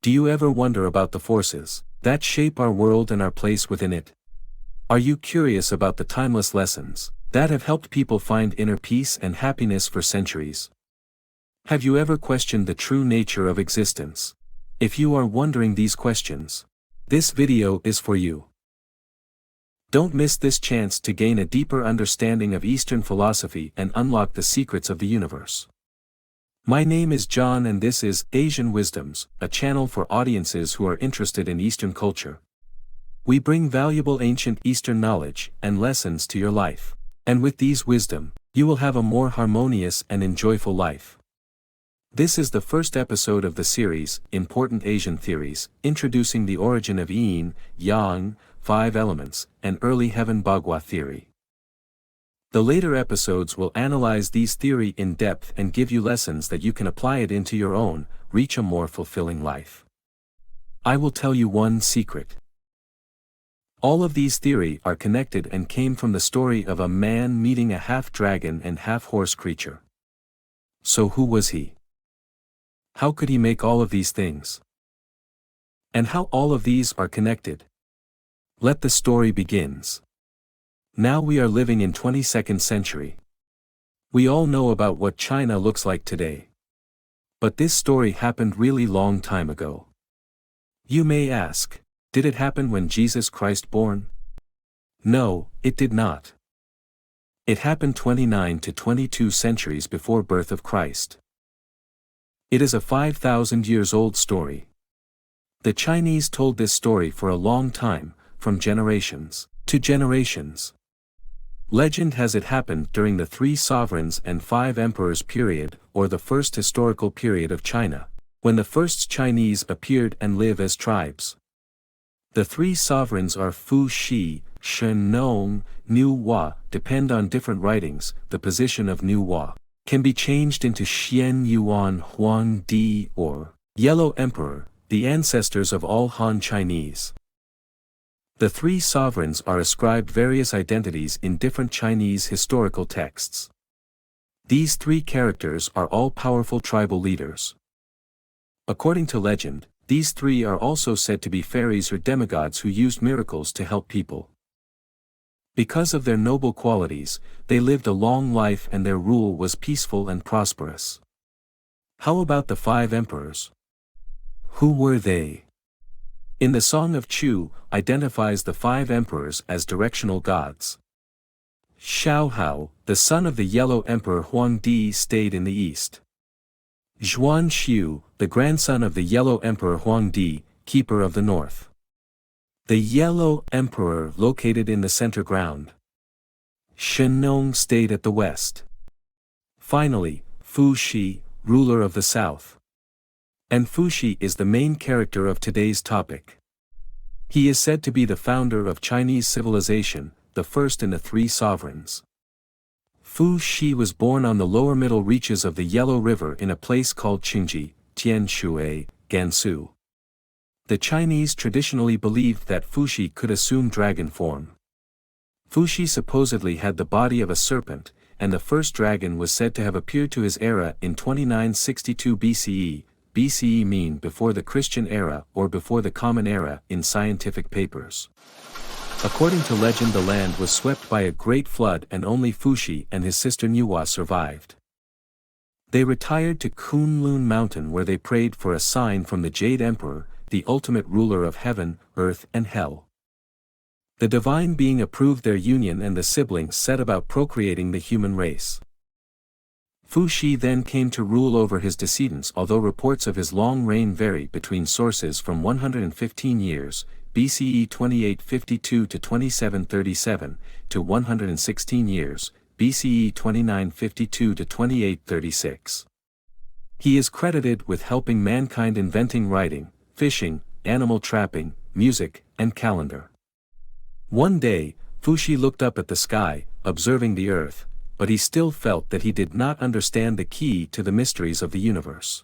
Do you ever wonder about the forces that shape our world and our place within it? Are you curious about the timeless lessons that have helped people find inner peace and happiness for centuries? Have you ever questioned the true nature of existence? If you are wondering these questions, this video is for you. Don't miss this chance to gain a deeper understanding of Eastern philosophy and unlock the secrets of the universe. My name is John and this is Asian Wisdoms, a channel for audiences who are interested in Eastern culture. We bring valuable ancient Eastern knowledge and lessons to your life, and with these wisdom, you will have a more harmonious and enjoyable life. This is the first episode of the series, Important Asian Theories, introducing the origin of Yin, Yang, 5 elements, and early heaven Bagua theory. The later episodes will analyze these theories in depth and give you lessons that you can apply it into your own, reach a more fulfilling life. I will tell you one secret. All of these theories are connected and came from the story of a man meeting a half-dragon and half-horse creature. So who was he? How could he make all of these things? And how all of these are connected? Let the story begins. Now we are living in 22nd century. We all know about what China looks like today. But this story happened really long time ago. You may ask, did it happen when Jesus Christ born? No, it did not. It happened 29 to 22 centuries before birth of Christ. It is a 5,000 years old story. The Chinese told this story for a long time, from generations to generations. Legend has it happened during the 3 sovereigns and 5 emperors period, or the first historical period of China, when the first Chinese appeared and live as tribes. The 3 sovereigns are Fu Shi, Shen Nong, Niu Hua. Depend on different writings. The position of Niu Hua can be changed into Xian Yuan Huang Di or Yellow Emperor, the ancestors of all Han Chinese. The 3 sovereigns are ascribed various identities in different Chinese historical texts. These 3 characters are all powerful tribal leaders. According to legend, these 3 are also said to be fairies or demigods who used miracles to help people. Because of their noble qualities, they lived a long life and their rule was peaceful and prosperous. How about the 5 emperors? Who were they? In the Song of Chu, identifies the 5 emperors as directional gods. Xiao Hao, the son of the Yellow Emperor Huang Di, stayed in the east. Zhuan Xiu, the grandson of the Yellow Emperor Huang Di, keeper of the north. The Yellow Emperor located in the center ground. Shen Nong stayed at the west. Finally, Fu Shi, ruler of the south. And Fu Shi is the main character of today's topic. He is said to be the founder of Chinese civilization, the first in the 3 sovereigns. Fu Shi was born on the lower middle reaches of the Yellow River in a place called Qingji, Tianshui, Gansu. The Chinese traditionally believed that Fu Shi could assume dragon form. Fu Shi supposedly had the body of a serpent, and the first dragon was said to have appeared to his era in 2962 BCE. BCE mean before the Christian era or before the Common Era in scientific papers. According to legend, the land was swept by a great flood and only Fu Shi and his sister Niu Hua survived. They retired to Kunlun Mountain where they prayed for a sign from the Jade Emperor, the ultimate ruler of heaven, earth and hell. The divine being approved their union and the siblings set about procreating the human race. Fu Shi then came to rule over his descendants, although reports of his long reign vary between sources from 115 years, BCE 2852 to 2737, to 116 years, BCE 2952 to 2836. He is credited with helping mankind inventing writing, fishing, animal trapping, music, and calendar. One day, Fu Shi looked up at the sky, observing the earth, but he still felt that he did not understand the key to the mysteries of the universe.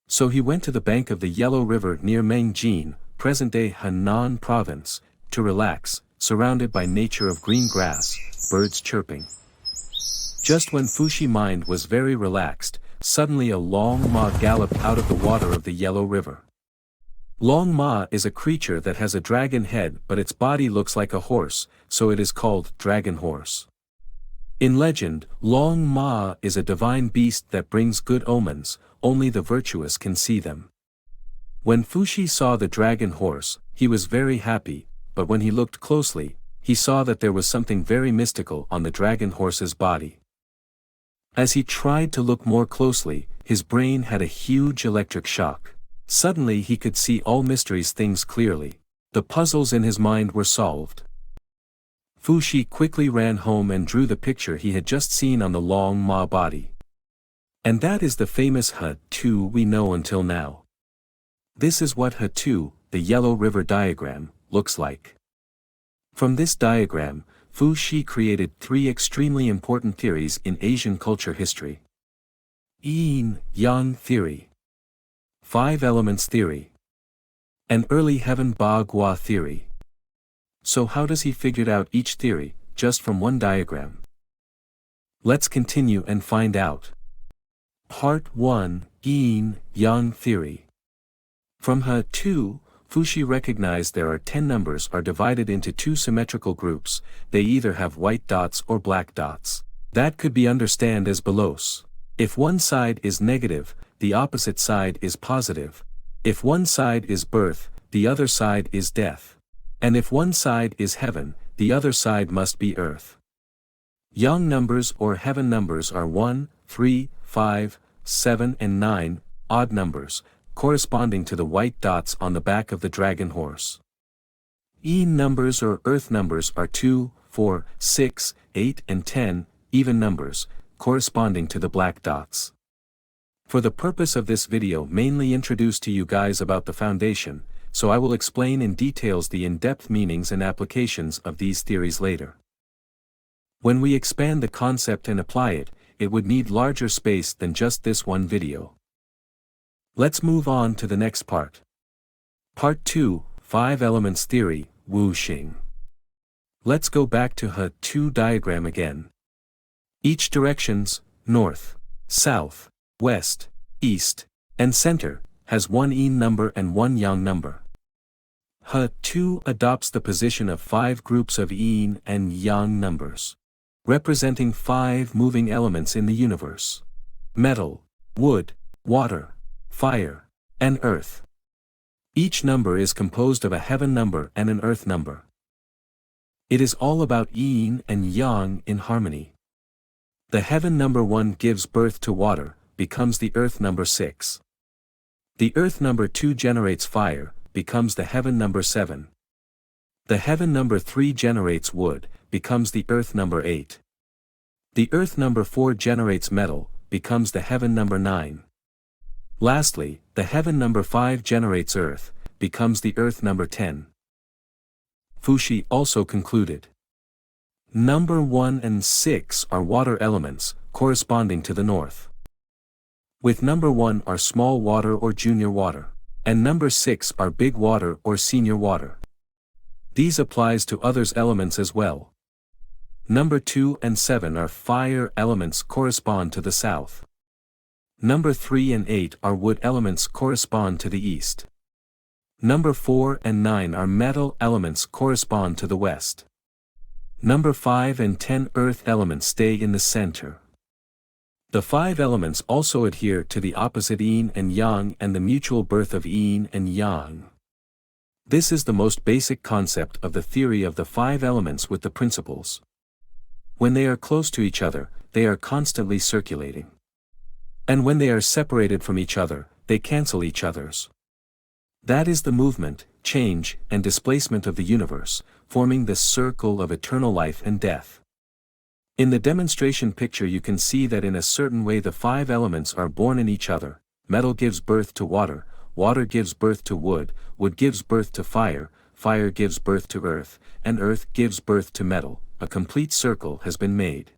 So he went to the bank of the Yellow River near Mengjin, present-day Henan province, to relax, surrounded by nature of green grass, birds chirping. Just when Fu Shi's mind was very relaxed, suddenly a long ma galloped out of the water of the Yellow River. Long Ma is a creature that has a dragon head but its body looks like a horse, so it is called dragon horse. In legend, Long Ma is a divine beast that brings good omens, only the virtuous can see them. When Fuxi saw the dragon horse, he was very happy, but when he looked closely, he saw that there was something very mystical on the dragon horse's body. As he tried to look more closely, his brain had a huge electric shock. Suddenly he could see all mysteries things clearly. The puzzles in his mind were solved. Fuxi quickly ran home and drew the picture he had just seen on the Long Ma body. And that is the famous He-Tu we know until now. This is what He-Tu, the Yellow River diagram, looks like. From this diagram, Fuxi created 3 extremely important theories in Asian culture history. Yin Yang theory, 5 elements theory, and early heaven Bagua theory. So how does he figure out each theory, just from one diagram? Let's continue and find out. Part 1, Yin Yang theory. From He-Tu, Fuxi recognized there are 10 numbers are divided into 2 symmetrical groups, they either have white dots or black dots. That could be understood as belows. If one side is negative, the opposite side is positive. If one side is birth, the other side is death. And if one side is heaven, the other side must be earth. Yang numbers or heaven numbers are 1, 3, 5, 7 and 9, odd numbers, corresponding to the white dots on the back of the dragon horse. Yin numbers or earth numbers are 2, 4, 6, 8 and 10, even numbers, corresponding to the black dots. For the purpose of this video mainly introduce to you guys about the foundation, so I will explain in details the in-depth meanings and applications of these theories later. When we expand the concept and apply it, it would need larger space than just this one video. Let's move on to the next part. Part 2, 5 elements theory, Wuxing. Let's go back to He-Tu diagram again. Each directions, north, south, west, east, and center, has 1 Yin number and 1 Yang number. He-Tu adopts the position of 5 groups of Yin and Yang numbers, representing 5 moving elements in the universe: metal, wood, water, fire, and earth. Each number is composed of a heaven number and an earth number. It is all about Yin and Yang in harmony. The heaven number 1 gives birth to water, becomes the earth number 6. The earth number 2 generates fire, becomes the heaven number 7. The heaven number 3 generates wood, becomes the earth number 8. The earth number 4 generates metal, becomes the heaven number 9. Lastly, the heaven number 5 generates earth, becomes the earth number 10. Fuxi also concluded. Number 1 and 6 are water elements, corresponding to the north. With number 1 are small water or junior water, and number 6 are big water or senior water. These applies to others elements as well. Number 2 and 7 are fire elements correspond to the south. Number 3 and 8 are wood elements correspond to the east. Number 4 and 9 are metal elements correspond to the west. Number 5 and 10 earth elements stay in the center. The 5 elements also adhere to the opposite Yin and Yang and the mutual birth of Yin and Yang. This is the most basic concept of the theory of the 5 elements with the principles. When they are close to each other, they are constantly circulating. And when they are separated from each other, they cancel each other's. That is the movement, change, and displacement of the universe, forming this circle of eternal life and death. In the demonstration picture you can see that in a certain way the 5 elements are born in each other. Metal gives birth to water, water gives birth to wood, wood gives birth to fire, fire gives birth to earth, and earth gives birth to metal. A complete circle has been made.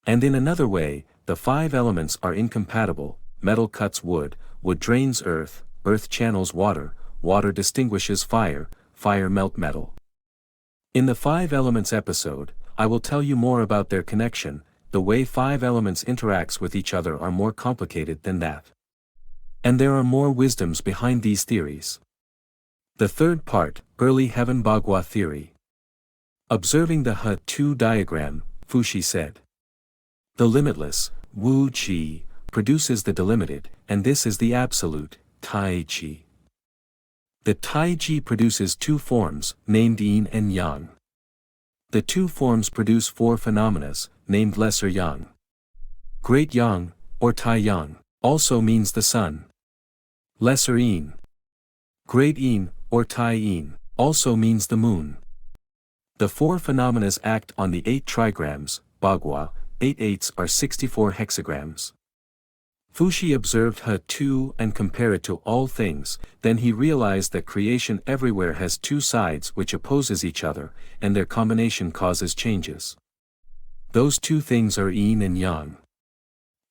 And in another way, the 5 elements are incompatible. Metal cuts wood, wood drains earth, earth channels water, water distinguishes fire, fire melt metal. In the 5 elements episode, I will tell you more about their connection. The way 5 elements interacts with each other are more complicated than that. And there are more wisdoms behind these theories. The third part, Early Heaven Bagua Theory. Observing the He-2 diagram, Fuxi said. The limitless, Wu-Chi, produces the delimited, and this is the absolute, Tai-Chi. The Tai-Chi produces two forms, named Yin and Yang. The two forms produce four phenomena, named Lesser Yang. Great Yang, or Tai Yang, also means the sun. Lesser Yin. Great Yin, or Tai Yin, also means the moon. The four phenomena act on the 8 trigrams, Bagua, 8 eighths are 64 hexagrams. Fuxi observed He-2 and compared it to all things, then he realized that creation everywhere has two sides which opposes each other, and their combination causes changes. Those two things are Yin and Yang.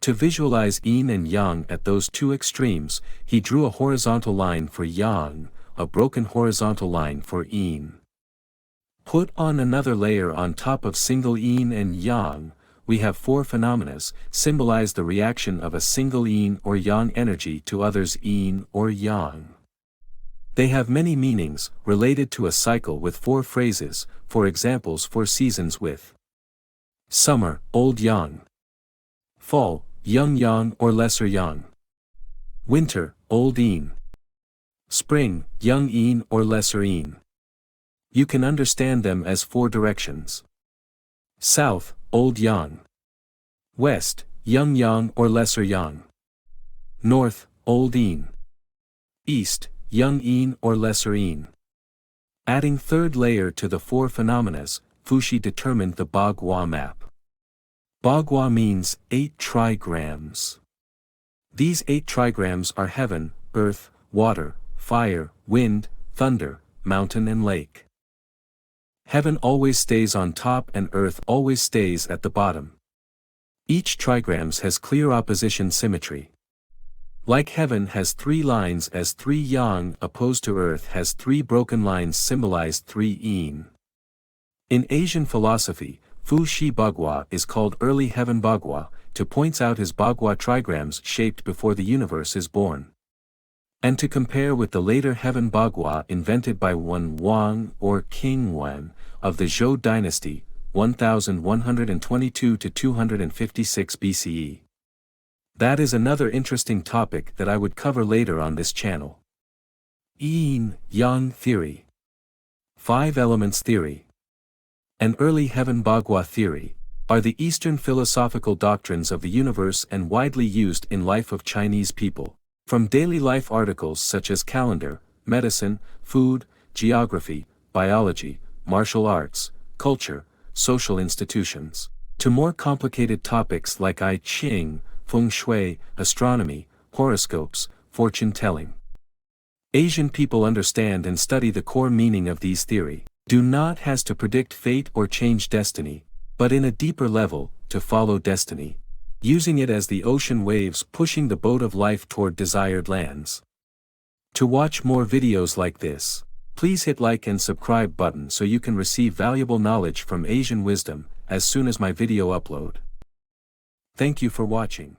To visualize Yin and Yang at those two extremes, he drew a horizontal line for Yang, a broken horizontal line for Yin. Put on another layer on top of single Yin and Yang, we have four phenomena, symbolize the reaction of a single Yin or Yang energy to others Yin or Yang. They have many meanings, related to a cycle with four phrases, for examples for seasons with summer, Old Yang. Fall, Young Yang or Lesser Yang. Winter, Old Yin. Spring, Young Yin or Lesser Yin. You can understand them as four directions. South, Old Yang. West, Young Yang or Lesser Yang. North, Old Yin. East, Young Yin or Lesser Yin. Adding third layer to the four phenomena, Fuxi determined the Bagua map. Bagua means 8 trigrams. These 8 trigrams are heaven, earth, water, fire, wind, thunder, mountain and lake. Heaven always stays on top and earth always stays at the bottom. Each trigrams has clear opposition symmetry. Like heaven has 3 lines as 3 yang opposed to earth has 3 broken lines symbolized 3 yin. In Asian philosophy, Fuxi Bagua is called Early Heaven Bagua, to points out his Bagua trigrams shaped before the universe is born. And to compare with the later Heaven Bagua invented by Wen Wang or King Wen, of the Zhou dynasty, 1122 to 256 BCE. That is another interesting topic that I would cover later on this channel. Yin Yang theory. 5 elements theory. And Early Heaven Bagua theory, are the Eastern philosophical doctrines of the universe and widely used in life of Chinese people, from daily life articles such as calendar, medicine, food, geography, biology, martial arts, culture, social institutions, to more complicated topics like i-ching, feng shui, astronomy, horoscopes, fortune-telling. Asian people understand and study the core meaning of these theory. Do not has to predict fate or change destiny, but in a deeper level, to follow destiny, using it as the ocean waves pushing the boat of life toward desired lands. To watch more videos like this, please hit like and subscribe button so you can receive valuable knowledge from Asian wisdom as soon as my video upload. Thank you for watching.